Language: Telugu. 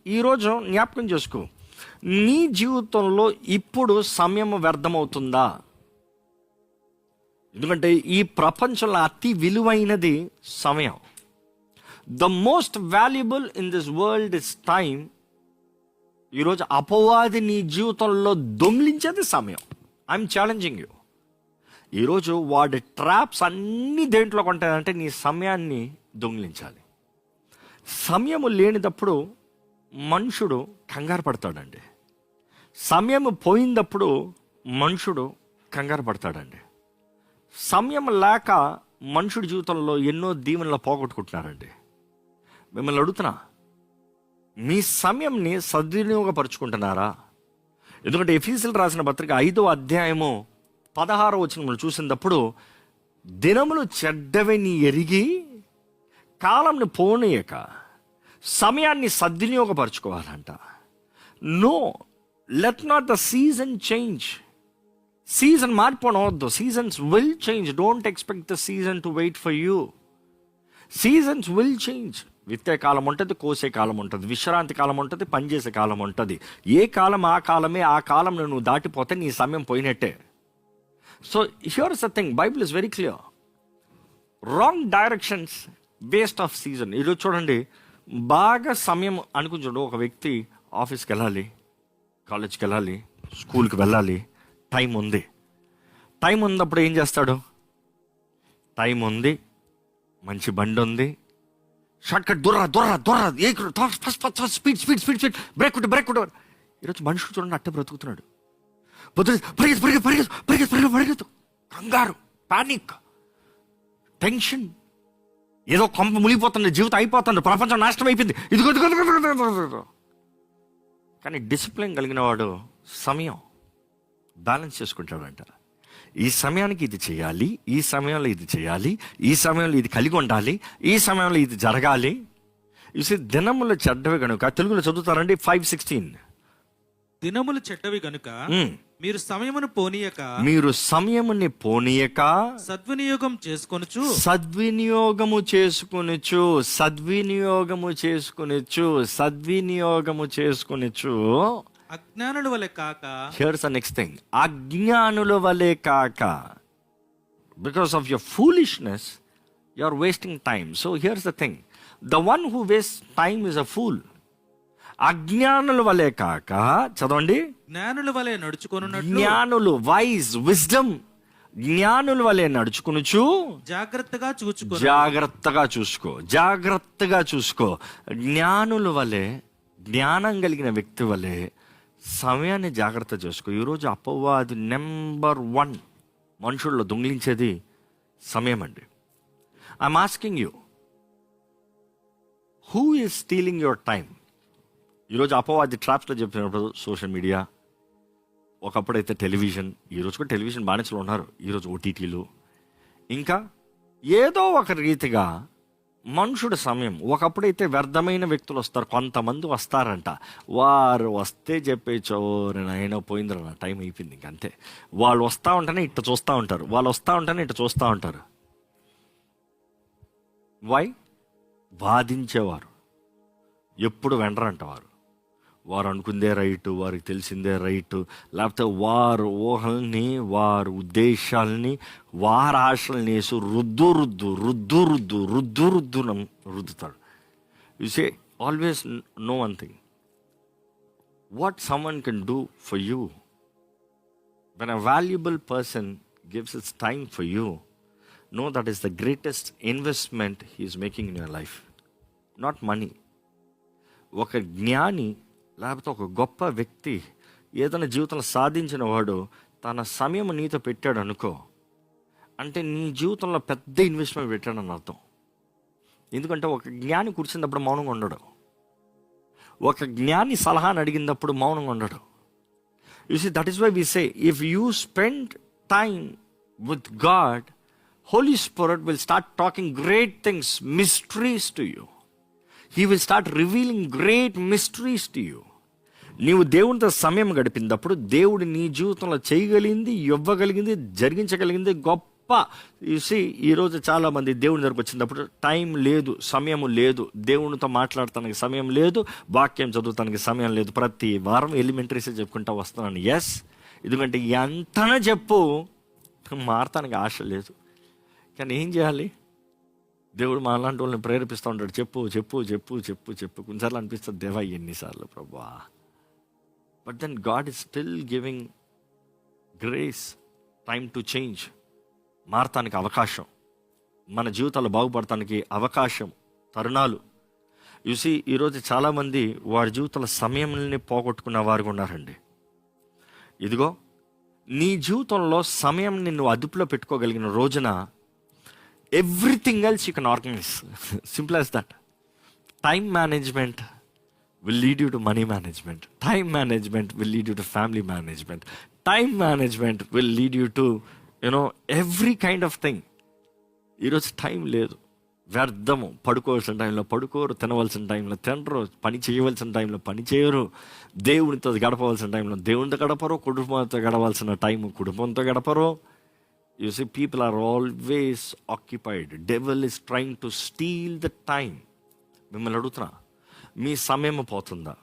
ఈరోజు జ్ఞాపకం చేసుకో, నీ జీవితంలో ఇప్పుడు సమయం వ్యర్థమవుతుందా? ఎందుకంటే ఈ ప్రపంచంలో అతి విలువైనది సమయం. The most valuable in this world is time. ఈరోజు అపవాది నీ జీవితంలో దొంగిలించేది సమయం. I'm challenging you. ఈరోజు వాడి ట్రాప్స్ అన్నీ దేంట్లో కొంటాయంటే నీ సమయాన్ని దొంగిలించాలి. సమయము లేనిదప్పుడు మనుషుడు కంగారు పడతాడండి. సమయం పోయినప్పుడు మనుషుడు కంగారు పడతాడండి. సమయం లేక మనుషుడి జీవితంలో ఎన్నో దీవెనలు పోగొట్టుకుంటున్నారండి. మిమ్మల్ని అడుగుతున్నా, మీ సమయంని సద్వినియోగపరుచుకుంటున్నారా? ఎందుకంటే ఎఫీసీయులకు రాసిన పత్రిక 5వ అధ్యాయము 16వ వచనం చూసినప్పుడు, దినములు చెడ్డవని ఎరిగి కాలంని పోనీయక సమయాన్ని సద్వినియోగపరచుకోవాలంట. No, let not the season change. Season మారిపోవద్దు. Seasons will change. Don't expect the season to wait for you. Seasons will change. విత్తే కాలం ఉంటుంది, కోసే కాలం ఉంటుంది, విశ్రాంతి కాలం ఉంటుంది, పనిచేసే కాలం ఉంటుంది. ఏ కాలం ఆ కాలమే. ఆ కాలం నువ్వు దాటిపోతే నీ సమయం పోయినట్టే. So here is the thing, Bible is very clear. Wrong directions, waste of season. ఈరోజు చూడండి, బాగా సమయం అనుకుని చూడు, ఒక వ్యక్తి ఆఫీస్కి వెళ్ళాలి, కాలేజ్కి వెళ్ళాలి, స్కూల్కి వెళ్ళాలి, టైం ఉంది. టైం ఉన్నప్పుడు ఏం చేస్తాడు? టైం ఉంది, మంచి బండి ఉంది, షార్ట్ కట్ దొర్ర దొర్ర దొర్ర, speed speed speed speed, brake కొట్టు బ్రేక్ కొట్టు. ఈరోజు మనుషులు చూడండి అట్టే బ్రతుకుతున్నాడు. పరిగెత్తు, కంగారు, పానిక్, టెన్షన్, ఏదో కొంప మునిగిపోతుంది, జీవితం అయిపోతుంది, ప్రపంచం నాశనం అయిపోయింది, ఇదిగో. కానీ డిసిప్లిన్ కలిగిన వాడు సమయం బ్యాలెన్స్ చేసుకుంటాడంట. ఈ సమయానికి ఇది చేయాలి, ఈ సమయంలో ఇది చేయాలి, ఈ సమయంలో ఇది కలిగి ఉండాలి, ఈ సమయంలో ఇది జరగాలి. చూసి దినములు చెడ్డవి కనుక, తెలుగులో చదువుతారండి 5:16. దినములు చెడ్డవి గనుక మీరు సమయమును పోనీయక సద్వినియోగము చేసుకొనుచు అజ్ఞానుల వలె కాక. Here's the next thing. అజ్ఞానుల వలె కాక. Because of your foolishness, you are wasting time. So here's the thing. The one who wastes time is a fool. అజ్ఞానుల వలె కాక, చదవండి, జ్ఞానుల వలె నడుచుకొనున్నట్లు. జ్ఞానులు, వైజ్, విజ్డమ్, జ్ఞానుల వలె నడుచుకొనుచు జాగ్రత్తగా చూసుకో. జ్ఞానుల వలె, జ్ఞానం కలిగిన వ్యక్తి వలె సమయాన్ని జాగ్రత్త చేసుకో. ఈరోజు అపవాది నెంబర్ 1 మనుషుల్లో దొంగిలించేది సమయం అండి. I'm asking you, who is stealing your time? ఈరోజు అపవాది ట్రాప్స్లో చెప్పినప్పుడు సోషల్ మీడియా, ఒకప్పుడైతే టెలివిజన్, ఈరోజు కూడా టెలివిజన్ బానిసలు ఉన్నారు, ఈరోజు ఓటీటీలు, ఇంకా ఏదో ఒక రీతిగా మనుషుడు సమయం. ఒకప్పుడైతే వ్యర్థమైన వ్యక్తులు వస్తారు, కొంతమంది వస్తారంట, వారు వస్తే చెప్పేచో అయినా పోయిందిరా, నా టైం అయిపోయింది, ఇంకంతే. వాళ్ళు వస్తూ ఉంటేనే ఇట్ట చూస్తూ ఉంటారు, వాళ్ళు వస్తూ ఉంటేనే ఇట్ట చూస్తూ ఉంటారు. వై? బాధించేవారు ఎప్పుడు వెంటరంట. వారు అనుకుందే రైటు, వారికి తెలిసిందే రైటు, లేకపోతే వారు ఊహల్ని, వారి ఉద్దేశాలని, వారి ఆశలని వేసి రుద్దుతాడు. You say always know one thing, what someone can do for you. When a valuable person gives its time for you, know that is the greatest investment he is making in your life, not money. ఒక జ్ఞాని లేకపోతే ఒక గొప్ప వ్యక్తి, ఏదైనా జీవితంలో సాధించిన వాడు తన సమయం నీతో పెట్టాడు అనుకో, అంటే నీ జీవితంలో పెద్ద ఇన్వెస్ట్మెంట్ పెట్టాడని అర్థం. ఎందుకంటే ఒక జ్ఞాని కూర్చున్నప్పుడు మౌనంగా ఉండడు, ఒక జ్ఞాని సలహాని అడిగినప్పుడు మౌనంగా ఉండడు. You see, that is why we say, if you spend time with God, holy spirit will start talking great things, mysteries to you. He will start revealing great mysteries to you. నీవు దేవునితో సమయం గడిపినప్పుడు దేవుడు నీ జీవితంలో చేయగలిగింది, ఇవ్వగలిగింది, జరిగించగలిగింది గొప్ప ఈరోజు చాలా మంది దేవుని దగ్గరకు వచ్చినప్పుడు టైం లేదు, సమయం లేదు, దేవునితో మాట్లాడటానికి సమయం లేదు, వాక్యం చదువుతానికి సమయం లేదు. ప్రతి వారం ఎలిమెంటరీసే చెప్పుకుంటా వస్తున్నాను. ఎస్, ఎందుకంటే ఎంతనే చెప్పు, మారటానికి ఆశ లేదు. కానీ ఏం చేయాలి? దేవుడు మా అలాంటి వాళ్ళని ప్రేరేపిస్తూ ఉంటాడు. చెప్పు చెప్పు చెప్పు చెప్పు చెప్పు. కొన్నిసార్లు అనిపిస్తుంది, దేవా ఎన్నిసార్లు ప్రభువా. But then God is still giving grace, time to change. మారటానికి అవకాశం, మన జీవితాలు బాగుపడటానికి అవకాశం, తరుణాలు. ఈరోజు చాలామంది వారి జీవితాల సమయాన్ని పోగొట్టుకున్న వారు ఉన్నారండి. ఇదిగో, నీ జీవితంలో సమయం నిన్ను అదుపులో పెట్టుకోగలిగిన రోజున everything else you can organise. Simple as that. Time management will lead you to money management. Time management will lead you to family management. Time management will lead you to, every kind of thing. ఈరోజు టైం లేదు, వ్యర్థము. పడుకోవాల్సిన టైంలో పడుకోరు, తినవలసిన టైంలో తినరు, పని చేయవలసిన టైంలో పని చేయరు, దేవునితో గడపవలసిన టైంలో దేవునితో గడపరు, కుటుంబంతో గడవలసిన టైం కుటుంబంతో గడపరు. People are always occupied. Devil is trying to steal the time. మిమ్మల్ని అడుగుతున్నా, మీ సమయం పోతుందా?